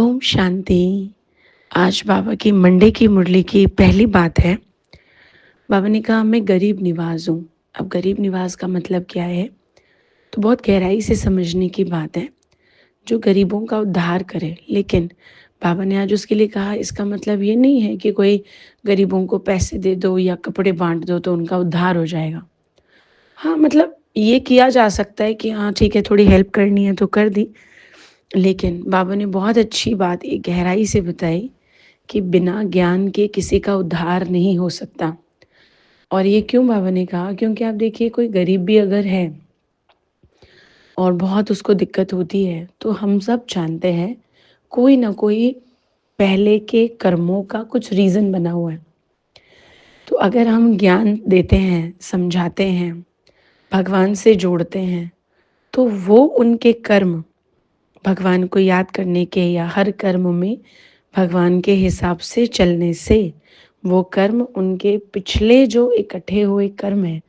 ओम शांति। आज बाबा की मंडे की मुरली की पहली बात है। बाबा ने कहा मैं गरीब निवाज हूँ। अब गरीब निवाज का मतलब क्या है, तो बहुत गहराई से समझने की बात है। जो गरीबों का उद्धार करे, लेकिन बाबा ने आज उसके लिए कहा इसका मतलब ये नहीं है कि कोई गरीबों को पैसे दे दो या कपड़े बांट दो तो उनका उद्धार हो जाएगा। हाँ, मतलब ये किया जा सकता है कि हाँ ठीक है, थोड़ी हेल्प करनी है तो कर दी। लेकिन बाबा ने बहुत अच्छी बात ये गहराई से बताई कि बिना ज्ञान के किसी का उद्धार नहीं हो सकता। और ये क्यों बाबा ने कहा, क्योंकि आप देखिए कोई गरीब भी अगर है और बहुत उसको दिक्कत होती है, तो हम सब जानते हैं कोई ना कोई पहले के कर्मों का कुछ रीज़न बना हुआ है। तो अगर हम ज्ञान देते हैं, समझाते हैं, भगवान से जोड़ते हैं, तो वो उनके कर्म भगवान को याद करने के या हर कर्म में भगवान के हिसाब से चलने से वो कर्म उनके पिछले जो इकट्ठे हुए कर्म हैं,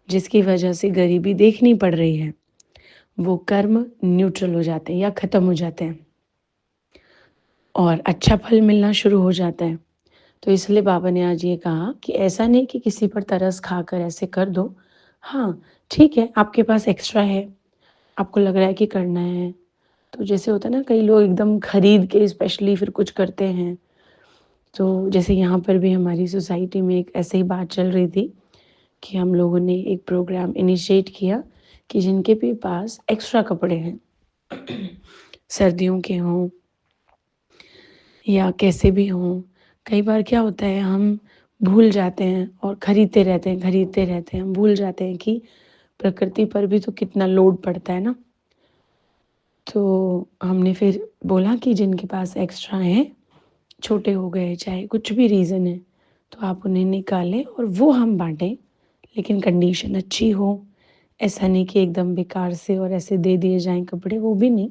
जिसकी वजह से गरीबी देखनी पड़ रही है, वो कर्म न्यूट्रल हो जाते हैं या ख़त्म हो जाते हैं और अच्छा फल मिलना शुरू हो जाता है। तो इसलिए बाबा ने आज ये कहा कि ऐसा नहीं कि किसी पर तरस खाकर ऐसे कर दो। हाँ, ठीक है, आपके पास एक्स्ट्रा है, आपको लग रहा है कि करना है, तो जैसे होता है ना, कई लोग एकदम खरीद के स्पेशली फिर कुछ करते हैं। तो जैसे यहाँ पर भी हमारी सोसाइटी में एक ऐसे ही बात चल रही थी कि हम लोगों ने एक प्रोग्राम इनिशिएट किया कि जिनके भी पास एक्स्ट्रा कपड़े हैं, सर्दियों के हों या कैसे भी हों, कई बार क्या होता है हम भूल जाते हैं और खरीदते रहते हैं, हम भूल जाते हैं कि प्रकृति पर भी तो कितना लोड पड़ता है ना। तो हमने फिर बोला कि जिनके पास एक्स्ट्रा हैं, छोटे हो गए चाहे कुछ भी रीज़न है, तो आप उन्हें निकालें और वो हम बाँटें, लेकिन कंडीशन अच्छी हो। ऐसा नहीं कि एकदम बेकार से और ऐसे दे दिए जाएँ कपड़े, वो भी नहीं।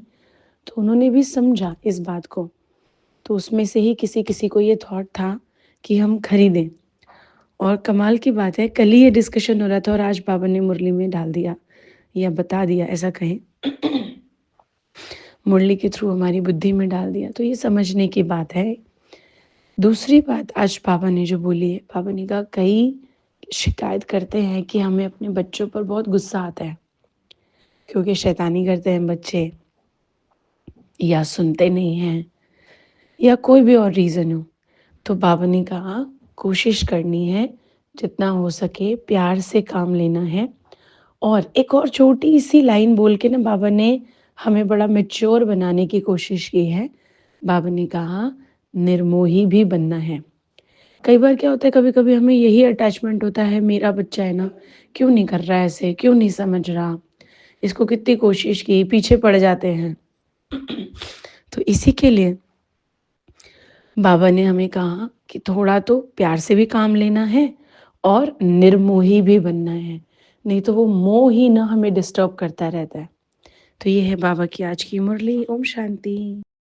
तो उन्होंने भी समझा इस बात को, तो उसमें से ही किसी-किसी को ये थॉट था कि हम खरीदें। और कमाल की बात है, कल ही ये डिस्कशन हो रहा था और आज बाबा ने मुरली में डाल दिया या बता दिया, ऐसा कहें। मुरली के थ्रू हमारी बुद्धि में डाल दिया, तो ये समझने की बात है। दूसरी बात आज बाबा ने जो बोली है, बाबा ने कहा कई शिकायत करते हैं कि हमें अपने बच्चों पर बहुत गुस्सा आता है क्योंकि शैतानी करते हैं बच्चे या सुनते नहीं हैं या कोई भी और रीज़न हो। तो बाबा ने कहा कोशिश करनी है, जितना हो सके प्यार से काम लेना है। और एक और छोटी-सी लाइन बोल के ना बाबा ने हमें बड़ा मैच्योर बनाने की कोशिश की है। बाबा ने कहा निर्मोही भी बनना है। कई बार क्या होता है, कभी-कभी हमें यही अटैचमेंट होता है, मेरा बच्चा है ना, क्यों नहीं कर रहा है ऐसे, क्यों नहीं समझ रहा, इसको कितनी कोशिश की, पीछे पड़ जाते हैं। तो इसी के लिए बाबा ने हमें कहा कि थोड़ा तो प्यार से भी काम लेना है और निर्मोही भी बनना है, नहीं तो वो मोह ही ना हमें डिस्टर्ब करता रहता है। तो ये है बाबा की आज की मुरली। ओम शांति।